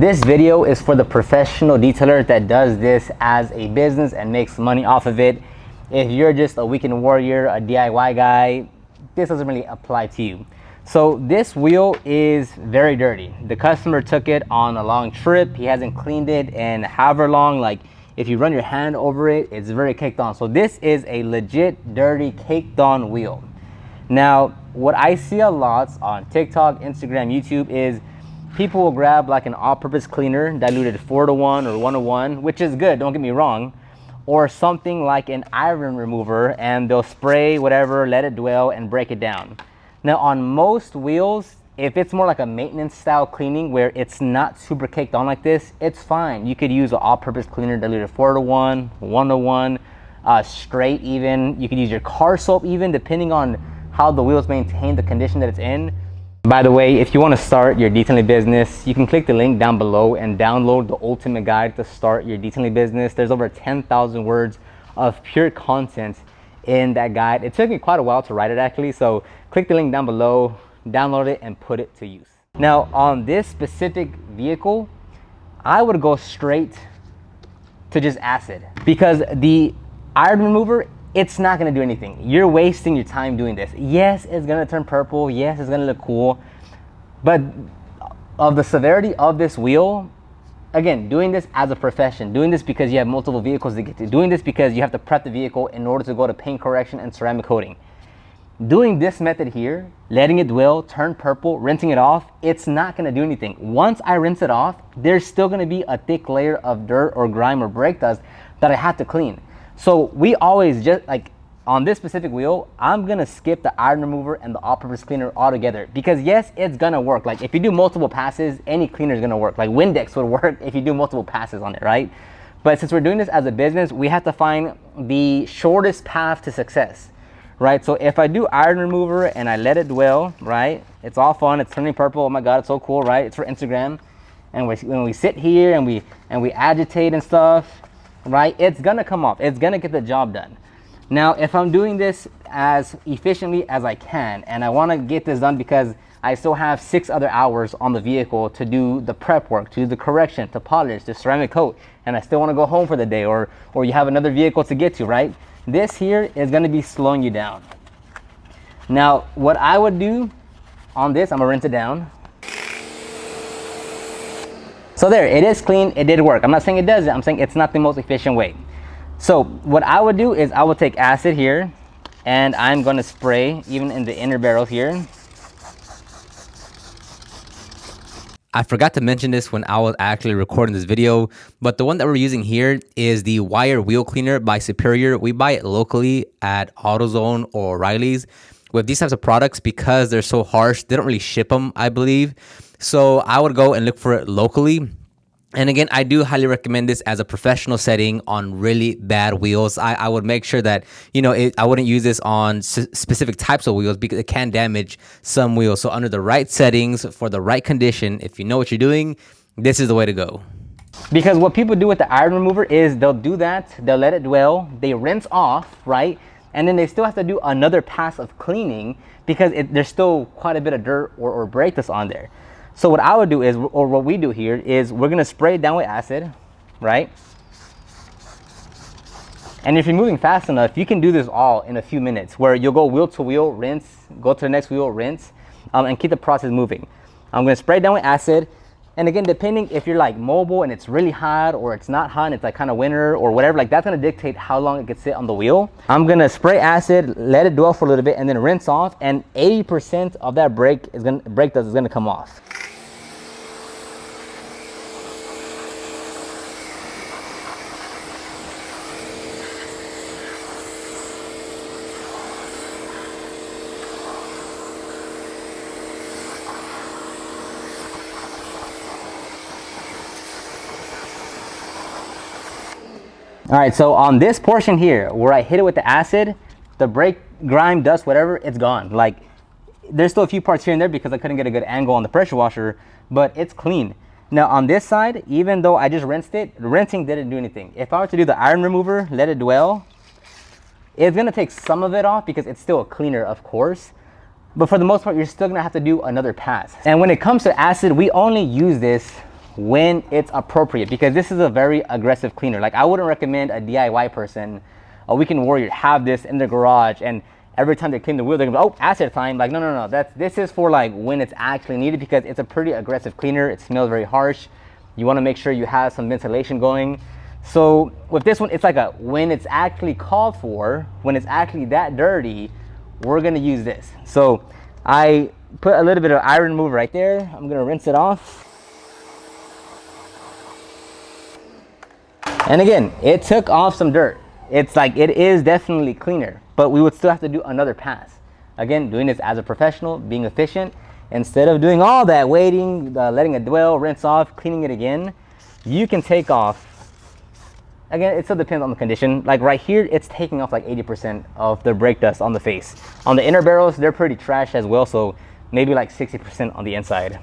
This video is for the professional detailer that does this as a business and makes money off of it. If you're just a weekend warrior, a DIY guy, this doesn't really apply to you. So this wheel is very dirty. The customer took it on a long trip. He hasn't cleaned it in however long. Like if you run your hand over it, it's very caked on. So this is a legit dirty caked on wheel. Now, what I see a lot on TikTok, Instagram, YouTube is people will grab like an all-purpose cleaner diluted 4:1 or 1:1, which is good, don't get me wrong, or something like an iron remover, and they'll spray whatever, let it dwell, and break it down. Now, on most wheels, if it's more like a maintenance style cleaning where it's not super caked on like this, it's fine. You could use an all-purpose cleaner diluted 4:1, 1:1, straight even. You could use your car soap even, depending on how the wheels maintain the condition that it's in. By the way, if you want to start your detailing business, you can click the link down below and download the ultimate guide to start your detailing business. There's over 10,000 words of pure content in that guide. It took me quite a while to write it actually, so click the link down below, download it, and put it to use. Now, on this specific vehicle, I would go straight to just acid, because the iron remover, it's not gonna do anything. You're wasting your time doing this. Yes, it's gonna turn purple. Yes, it's gonna look cool. But of the severity of this wheel, again, doing this as a profession, doing this because you have multiple vehicles to get to, doing this because you have to prep the vehicle in order to go to paint correction and ceramic coating. Doing this method here, letting it dwell, turn purple, rinsing it off, it's not gonna do anything. Once I rinse it off, there's still gonna be a thick layer of dirt or grime or brake dust that I have to clean. So we always just, like on this specific wheel, I'm gonna skip the iron remover and the all-purpose cleaner altogether, because yes, it's gonna work. Like if you do multiple passes, any cleaner is gonna work. Like Windex would work if you do multiple passes on it, right? But since we're doing this as a business, we have to find the shortest path to success, right? So if I do iron remover and I let it dwell, right? It's all fun, it's turning purple, oh my God, it's so cool, right? It's for Instagram. And when we sit here and we agitate and stuff, right, it's gonna come off, it's gonna get the job done. Now, if I'm doing this as efficiently as I can, and I want to get this done because I still have 6 other hours on the vehicle to do the prep work, to do the correction, to polish, to ceramic coat, and I still want to go home for the day, or you have another vehicle to get to, right? This here is going to be slowing you down. Now, what I would do on this, I'm gonna rinse it down. So there, it is clean, it did work. I'm not saying it doesn't, I'm saying it's not the most efficient way. So what I would do is I would take acid here, and I'm gonna spray even in the inner barrel here. I forgot to mention this when I was actually recording this video, but the one that we're using here is the Wire Wheel Cleaner by Superior. We buy it locally at AutoZone or O'Reilly's. With these types of products, because they're so harsh, they don't really ship them, I believe. So I would go and look for it locally. And again, I do highly recommend this as a professional setting on really bad wheels. I would make sure that, you know, I wouldn't use this on specific types of wheels because it can damage some wheels. So under the right settings for the right condition, if you know what you're doing, this is the way to go. Because what people do with the iron remover is they'll do that, they'll let it dwell, they rinse off, right? And then they still have to do another pass of cleaning because there's still quite a bit of dirt or brake dust on there. So what I would do is, or what we do here is, we're gonna spray it down with acid, right? And if you're moving fast enough, you can do this all in a few minutes, where you'll go wheel to wheel, rinse, go to the next wheel, rinse, and keep the process moving. I'm gonna spray it down with acid. And again, depending if you're like mobile and it's really hot, or it's not hot and it's like kind of winter or whatever, like that's gonna dictate how long it can sit on the wheel. I'm gonna spray acid, let it dwell for a little bit, and then rinse off, and 80% of that brake dust is gonna come off. All right, so on this portion here, where I hit it with the acid, the brake, grime, dust, whatever, it's gone. Like, there's still a few parts here and there because I couldn't get a good angle on the pressure washer, but it's clean. Now on this side, even though I just rinsed it, rinsing didn't do anything. If I were to do the iron remover, let it dwell, it's gonna take some of it off because it's still a cleaner, of course. But for the most part, you're still gonna have to do another pass. And when it comes to acid, we only use this when it's appropriate, because this is a very aggressive cleaner. Like, I wouldn't recommend a DIY person, a weekend warrior, have this in their garage and every time they clean the wheel they're gonna be, oh, acid time. Like, no, this is for like when it's actually needed, because it's a pretty aggressive cleaner. It smells very harsh. You want to make sure you have some ventilation going. So with this one, it's like a when it's actually called for, when it's actually that dirty, we're gonna use this. So I put a little bit of iron remover right there. I'm gonna rinse it off. And again, it took off some dirt. It's like, it is definitely cleaner, but we would still have to do another pass. Again, doing this as a professional, being efficient, instead of doing all that, waiting, letting it dwell, rinse off, cleaning it again, you can take off. Again, it still depends on the condition. Like right here, it's taking off like 80% of the brake dust on the face. On the inner barrels, they're pretty trash as well, so maybe like 60% on the inside.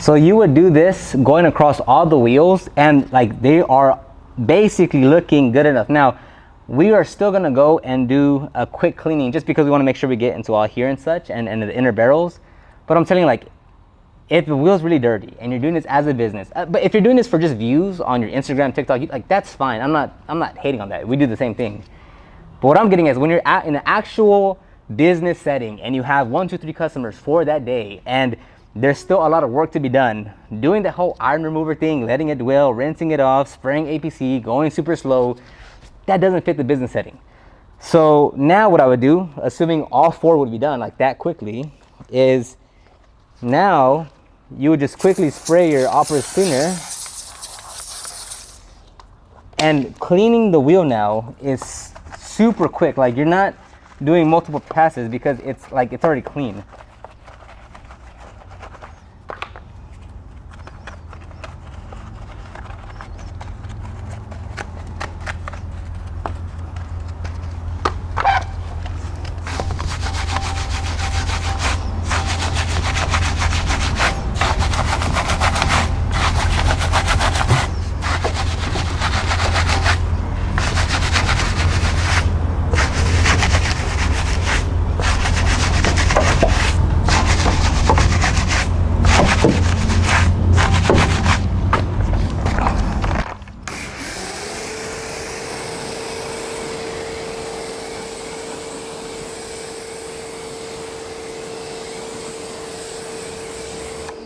So you would do this going across all the wheels, and like they are basically looking good enough. Now, we are still gonna go and do a quick cleaning just because we wanna make sure we get into all here and such, and the inner barrels. But I'm telling you, like, if the wheel's really dirty and you're doing this as a business, but if you're doing this for just views on your Instagram, TikTok, like, that's fine. I'm not hating on that. We do the same thing. But what I'm getting is when you're in an actual business setting and you have 1, 2, 3 customers for that day, and there's still a lot of work to be done, doing the whole iron remover thing, letting it dwell, rinsing it off, spraying APC, going super slow, that doesn't fit the business setting. So now what I would do, assuming all 4 would be done like that quickly, is now you would just quickly spray your all-purpose cleaner. And cleaning the wheel now is super quick. Like, you're not doing multiple passes because it's like it's already clean.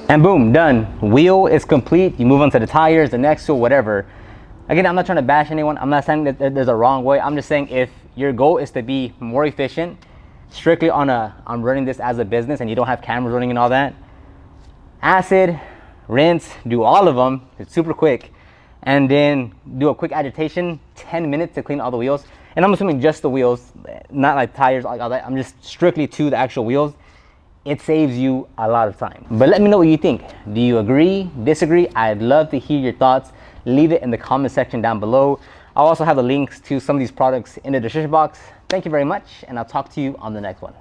And boom, done. Wheel is complete. You move on to the tires, the next wheel, whatever. Again, I'm not trying to bash anyone. I'm not saying that there's a wrong way. I'm just saying if your goal is to be more efficient, strictly on running this as a business and you don't have cameras running and all that, acid, rinse, do all of them. It's super quick. And then do a quick agitation, 10 minutes to clean all the wheels. And I'm assuming just the wheels, not like tires, like all that. I'm just strictly to the actual wheels. It saves you a lot of time. But let me know what you think. Do you agree, disagree? I'd love to hear your thoughts. Leave it in the comment section down below. I'll also have the links to some of these products in the description box. Thank you very much, and I'll talk to you on the next one.